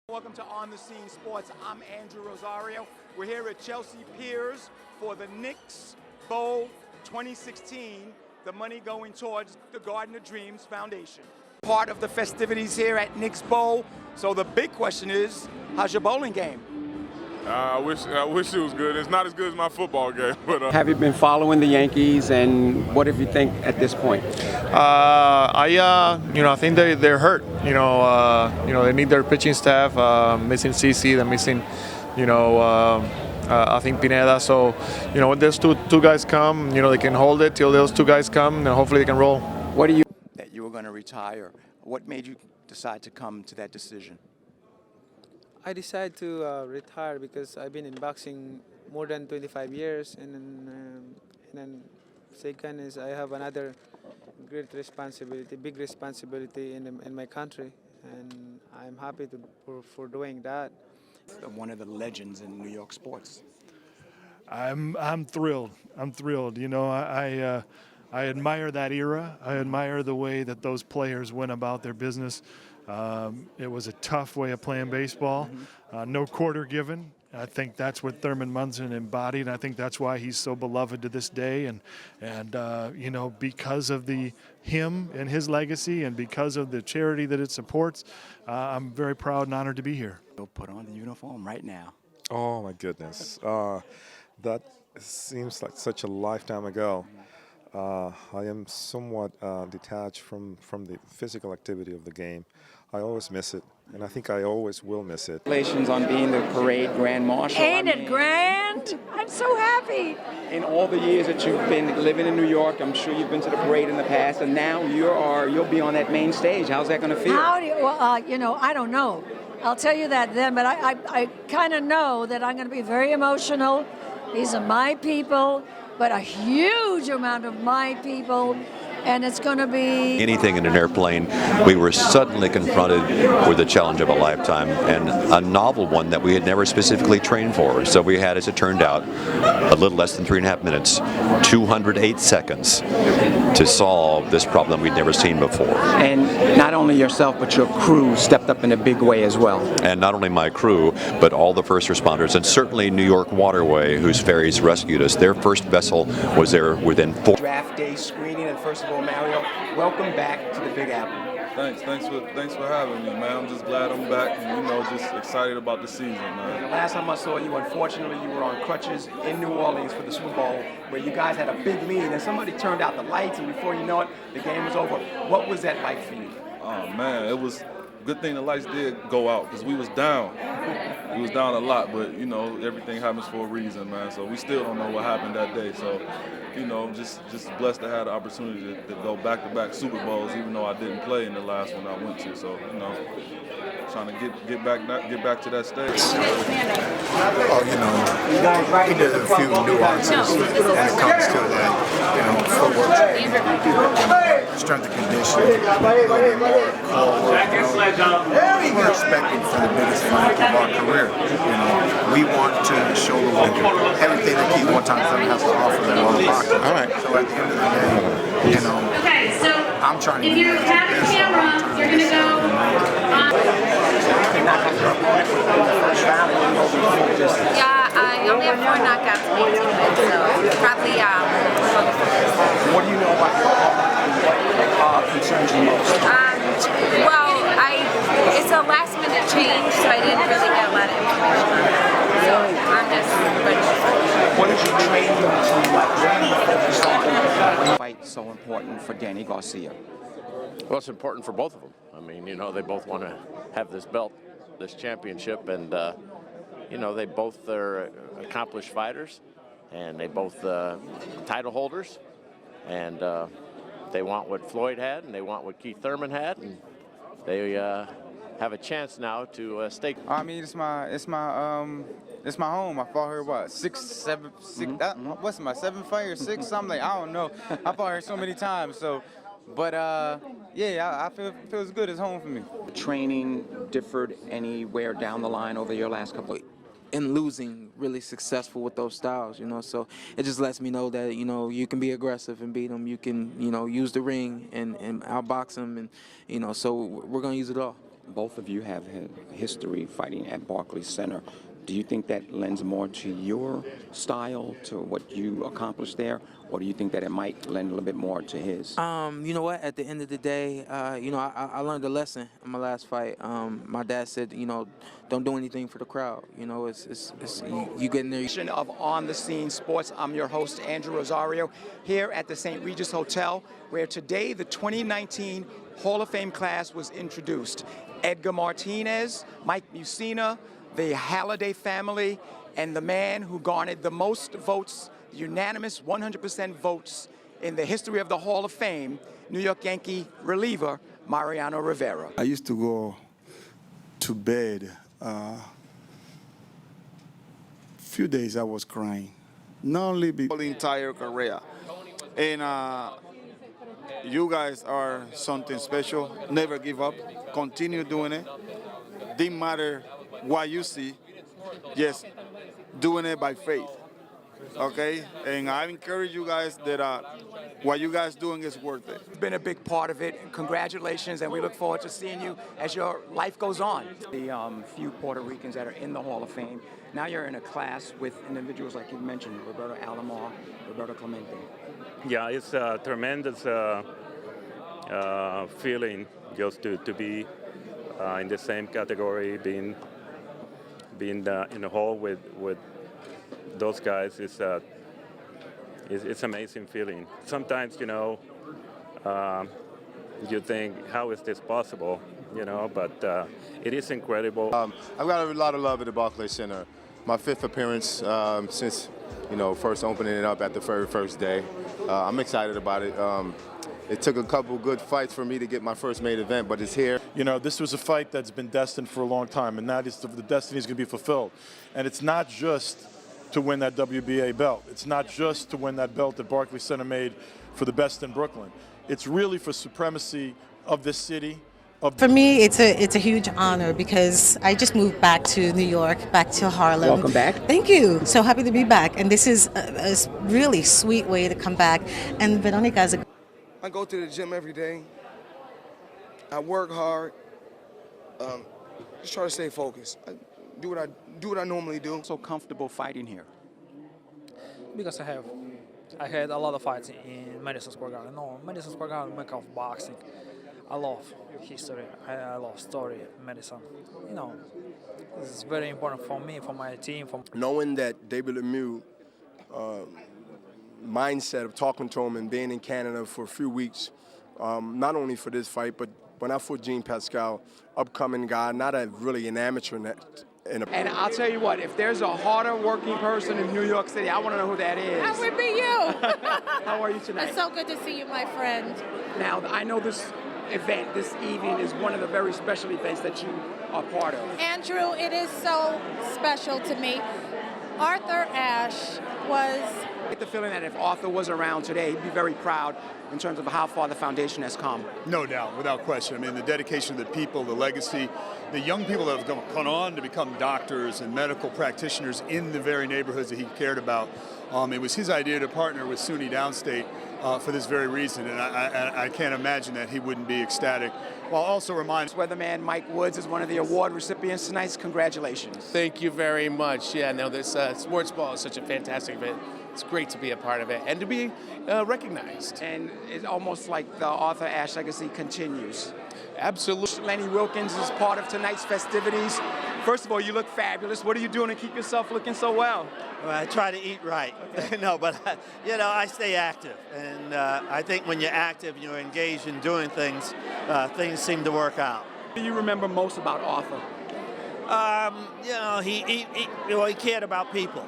Welcome to On the Scene Sports. I'm Andrew Rosario. We're here at Chelsea Piers for the Knicks Bowl 2016. The money going towards the Garden of Dreams Foundation. Part of the festivities here at Knicks Bowl. So the big question is, how's your bowling game? I wish it was good. It's not as good as my football game. But Have you been following the Yankees, and what have you think at this point? I think they're hurt. They need their pitching staff. Missing CC, they're missing, I think Pineda. So, when those two guys come, they can hold it till those two guys come, and hopefully they can roll. What do you? That you were going to retire. What made you decide to come to that decision? I decided to retire because I've been in boxing more than 25 years, and then second is I have another great responsibility, big responsibility in my country, and I'm happy for doing that. One of the legends in New York sports. I'm thrilled. I'm thrilled. I admire that era. I admire the way that those players went about their business. It was a tough way of playing baseball. No quarter given. I think that's what Thurman Munson embodied. I think that's why he's so beloved to this day. And because of him and his legacy, and because of the charity that it supports, I'm very proud and honored to be here. Go put on the uniform right now. Oh my goodness, that seems like such a lifetime ago. I am somewhat detached from the physical activity of the game. I always miss it, and I think I always will miss it. Congratulations on being the parade grand marshal. Ain't it grand? I'm so happy. In all the years that you've been living in New York, I'm sure you've been to the parade in the past, and now you'll be on that main stage. How's that going to feel? I don't know. I'll tell you that then, but I kind of know that I'm going to be very emotional. These are my people, but a huge amount of my people. And it's going to be anything in an airplane. We were suddenly confronted with the challenge of a lifetime, and a novel one that we had never specifically trained for. So we had, as it turned out, a little less than 3.5 minutes, 208 seconds to solve this problem we'd never seen before. And not only yourself, but your crew stepped up in a big way as well. And not only my crew, but all the first responders, and certainly New York Waterway, whose ferries rescued us. Their first vessel was there within 4. Draft day screening, and first of all, Mario, welcome back to the Big Apple. Thanks for having me, man. I'm just glad I'm back, and just excited about the season, man. The last time I saw you, unfortunately, you were on crutches in New Orleans for the Super Bowl, where you guys had a big lead, and somebody turned out the lights, and before you know it, the game was over. What was that like for you? Oh man, it was a good thing the lights did go out, because we was down. We was down a lot, but everything happens for a reason, man. So we still don't know what happened that day. So, just blessed to have the opportunity to go back-to-back Super Bowls, even though I didn't play in the last one I went to. So, trying to get back to that stage. Oh, he did a few nuances when it comes to footwork, strength and conditioning, more core work. We're expecting for the biggest fight of our career. We want to show the world everything that Keith One Time Thurman has to offer them on the box. All right. So at the end of the day, okay, so I'm trying to. If you have the camera, you're going to go. Yeah, I only have 4 knockouts in 18 wins, so probably What do you know about what concerns you most? It's a last-minute change, so I didn't really get a lot of information on that. So I'm just ready to fight. What is your training routine like? What do you focus on? Fight so important for Danny Garcia? Well, it's important for both of them. I mean, they both want to have this belt, this championship, and they both are accomplished fighters, and they both title holders, and they want what Floyd had, and they want what Keith Thurman had, and they have a chance now to stake. I mean, it's my home. I fought here what's my 7th fight or 6 something? I don't know. I fought here so many times. So, but I feel it feels good. It's home for me. Training differed anywhere down the line over your last couple of In losing, really successful with those styles, so it just lets me know that, you can be aggressive and beat them. You can, use the ring and outbox them, and, so we're going to use it all. both of you have history fighting at Barclays Center. Do you think that lends more to your style, to what you accomplished there, or do you think that it might lend a little bit more to his? You know what? At the end of the day, I learned a lesson in my last fight. My dad said, don't do anything for the crowd. You get in there. Of On the Scene Sports. I'm your host, Andrew Rosario, here at the St. Regis Hotel, where today the 2019 Hall of Fame class was introduced. Edgar Martinez, Mike Mussina, the Halliday family, and the man who garnered the most votes, unanimous 100% votes in the history of the Hall of Fame, New York Yankee reliever Mariano Rivera. I used to go to bed. Few days I was crying, not only because the entire career, and you guys are something special. Never give up. Continue doing it. Didn't matter what you see, just doing it by faith. Okay, and I encourage you guys that what you guys doing is worth it. It's been a big part of it. Congratulations, and we look forward to seeing you as your life goes on. The few Puerto Ricans that are in the Hall of Fame. Now you're in a class with individuals like you mentioned, Roberto Alomar, Roberto Clemente. Yeah, it's a tremendous feeling just to be in the same category, being in the hall with those guys. It's amazing feeling. Sometimes, you think, how is this possible? But it is incredible. I've got a lot of love at the Barclays Center. My 5th appearance since, first opening it up at the very first day. I'm excited about it. It took a couple good fights for me to get my first main event, but it's here. This was a fight that's been destined for a long time, and that is the destiny is going to be fulfilled. And it's not just to win that WBA belt. It's not just to win that belt that Barclays Center made for the best in Brooklyn. It's really for supremacy of this city. For me, it's a huge honor because I just moved back to New York, back to Harlem. Welcome back. Thank you. So happy to be back. And this is a really sweet way to come back. And Veronica's I go to the gym every day. I work hard. Just try to stay focused. I do what I normally do. So comfortable fighting here? Because I had a lot of fights in Madison Square Garden. No, Madison Square Garden, Mecca of boxing. I love history. I love story, Madison. This is very important for me, for my team. Knowing that David Lemieux mindset of talking to him and being in Canada for a few weeks, not only for this fight, but when I fought Jean Pascal, upcoming guy, not really an amateur. And I'll tell you what, if there's a harder working person in New York City, I want to know who that is. That would be you. How are you tonight? It's so good to see you, my friend. Now, I know this event, this evening, is one of the very special events that you are part of. Andrew, it is so special to me. Arthur Ashe was... I get the feeling that if Arthur was around today, he'd be very proud in terms of how far the foundation has come. No doubt, without question. I mean, the dedication of the people, the legacy, the young people that have gone on to become doctors and medical practitioners in the very neighborhoods that he cared about. It was his idea to partner with SUNY Downstate for this very reason, and I can't imagine that he wouldn't be ecstatic. While also reminding Weatherman Mike Woods is one of the award recipients tonight. Congratulations. Thank you very much. Yeah, no, this sports ball is such a fantastic event. It's great to be a part of it and to be recognized. And it's almost like the Arthur Ashe legacy continues. Absolutely. Lenny Wilkins is part of tonight's festivities. First of all, you look fabulous. What are you doing to keep yourself looking so well? Well, I try to eat right. No, but I stay active, and I think when you're active, you're engaged in doing things. Things seem to work out. What do you remember most about Arthur? He cared about people.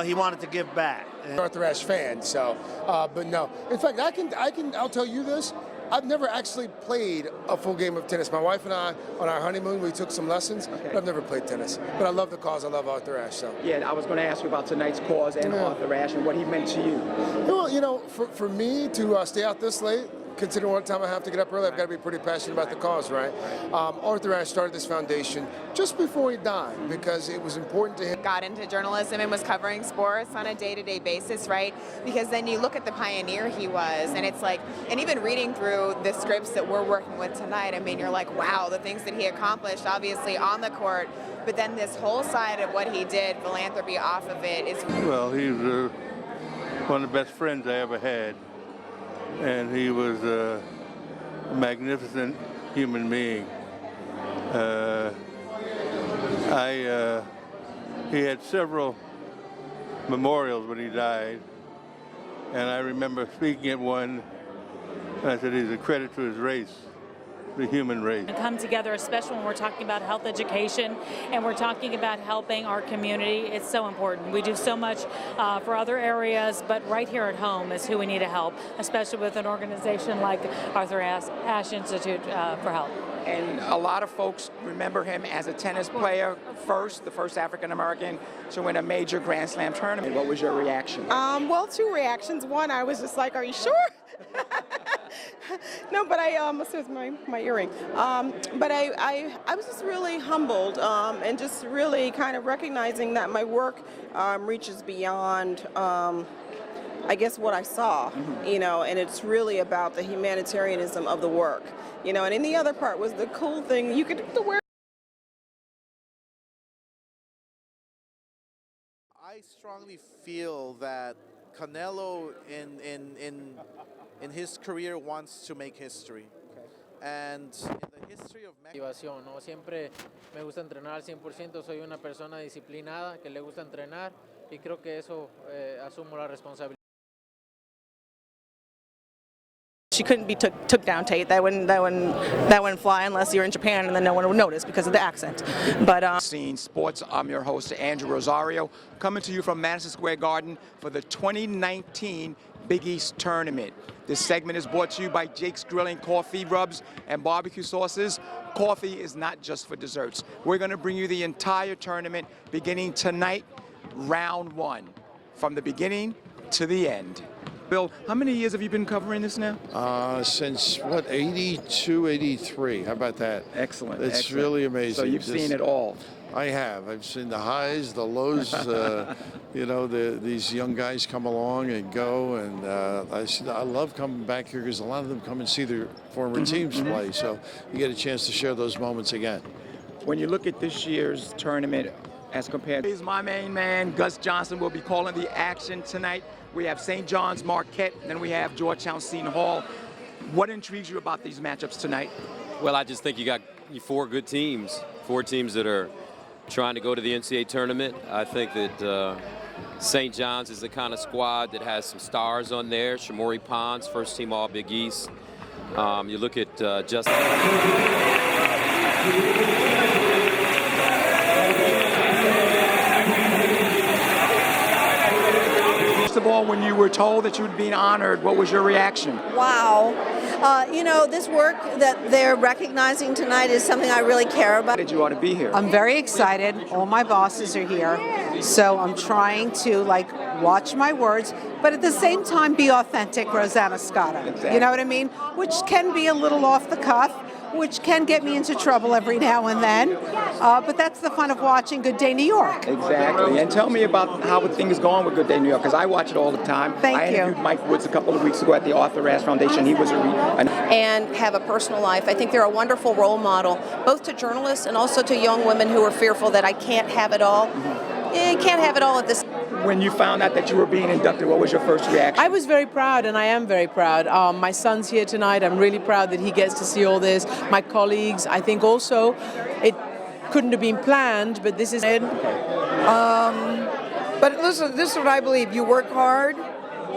He wanted to give back. Arthur Ashe fan, so, but no. In fact, I'll tell you this. I've never actually played a full game of tennis. My wife and I, on our honeymoon, we took some lessons, but I've never played tennis. But I love the cause. I love Arthur Ashe. So. Yeah, I was going to ask you about tonight's cause and Arthur Ashe and what he meant to you. Well, for me to stay out this late, considering one time I have to get up early, I've got to be pretty passionate about the cause, right? Arthur Ashe started this foundation just before he died because it was important to him. Got into journalism and was covering sports on a day-to-day basis, right? Because then you look at the pioneer he was, and it's like, and even reading through the scripts that we're working with tonight, I mean, you're like, wow, the things that he accomplished, obviously on the court, but then this whole side of what he did, philanthropy off of it is. Well, he was one of the best friends I ever had, and he was a magnificent human being. He had several memorials when he died, and I remember speaking at one, and I said he's a credit to his race, the human race. Come together, especially when we're talking about health education and we're talking about helping our community. It's so important. We do so much for other areas, but right here at home is who we need to help, especially with an organization like Arthur Ashe Institute for Health. And a lot of folks remember him as a tennis player, the first African-American to win a major Grand Slam tournament. What was your reaction? Well, two reactions. One, I was just like, are you sure? No, but this is my earring. But I was just really humbled and just really kind of recognizing that my work reaches beyond, I guess, what I saw, you know, and it's really about the humanitarianism of the work, you know, and then the other part was the cool thing, you could wear. I strongly feel that Canelo in his career wants to make history. And in the history of motivación, ¿no? Siempre me gusta entrenar 100%, soy una persona disciplinada que le gusta entrenar y creo que eso asumo la responsabilidad. She couldn't be took down, Tate. That wouldn't fly unless you're in Japan, and then no one would notice because of the accent. But Scene Sports. I'm your host, Andrew Rosario, coming to you from Madison Square Garden for the 2019 Big East Tournament. This segment is brought to you by Jake's Grilling Coffee Rubs and Barbecue Sauces. Coffee is not just for desserts. We're going to bring you the entire tournament beginning tonight, round one, from the beginning to the end. Bill, how many years have you been covering this now? Since, 82, 83. How about that? Excellent. It's excellent. really amazing. So you've seen it all. I have. I've seen the highs, the lows. You know, these young guys come along and go, and I love coming back here because a lot of them come and see their former teams play. So you get a chance to share those moments again. When you look at this year's tournament as compared to my main man, Gus Johnson, will be calling the action tonight. We have St. John's Marquette, and then we have Georgetown Seton Hall. What intrigues you about these matchups tonight? Well, I just think you got four good teams, four teams that are trying to go to the NCAA tournament. I think that St. John's is the kind of squad that has some stars on there. Shamori Pons, first team All Big East. You look at Justin. First of all, when you were told that you would be honored, what was your reaction? Wow. You know, this work that they're recognizing tonight is something I really care about. Did you want to be here? I'm very excited. All my bosses are here. So I'm trying to, watch my words, but at the same time be authentic Rosanna Scotta. Exactly. You know what I mean? Which can be a little off the cuff, which can get me into trouble every now and then. But that's the fun of watching Good Day New York. Exactly. And tell me about how things going with Good Day New York, because I watch it all the time. Thank you. I interviewed Mike Woods a couple of weeks ago at the Arthur Ashe Foundation. He was and have a personal life. I think they're a wonderful role model, both to journalists and also to young women who are fearful that I can't have it all. You can't have it all at this. When you found out that you were being inducted, what was your first reaction? I was very proud, and I am very proud. My son's here tonight. I'm really proud that he gets to see all this. My colleagues, I think also, it couldn't have been planned, but this is it. But listen, this is what I believe. You work hard,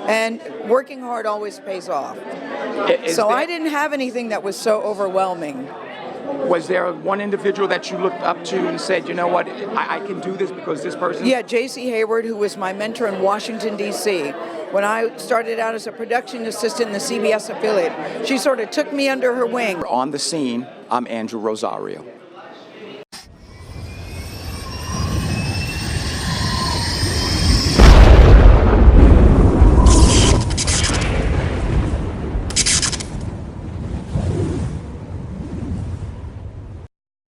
and working hard always pays off. I didn't have anything that was so overwhelming. Was there one individual that you looked up to and said, you know what, I can do this because this person? Yeah, J.C. Hayward, who was my mentor in Washington, D.C. When I started out as a production assistant in the CBS affiliate, she sort of took me under her wing. On the scene, I'm Andrew Rosario.